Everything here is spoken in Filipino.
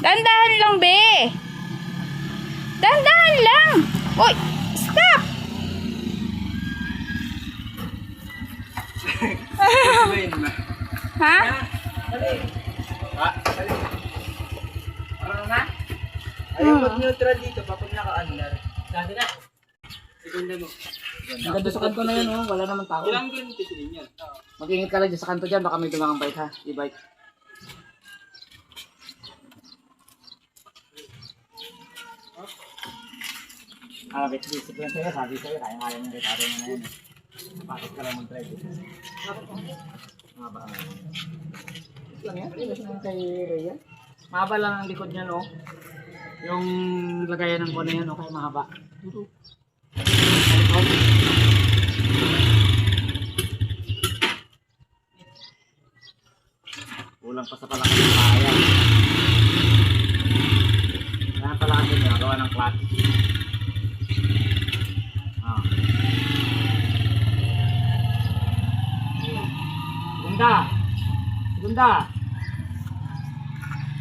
Dahan-dahan lang, be. Dahan-dahan lang. Uy, stop. Ha? Ayaw mag-neutral dito kapag naka-under. Dati na. Segunda mo. Ang ganda sa kanto na yun, oh. Wala naman tao. Ilang ganun titilin yan? Mag-ingat ka lang dyan sa kanto dyan, baka may dumangang bike ha. E-bike. Basic lang sa'yo, sabi sa'yo, kaya-kaya ng retaro mo na yun. Bakit ka lang mag-drive? Mahaba. Lang yan, ilas naman kay Rhea. Mahaba lang ang likod niya, no? Yung lagayan ng kone yan, no? Kaya mahaba. Kulang pa sa palaki ng kaya. Kaya pala kasi ginagawa ng clutch. Segunda.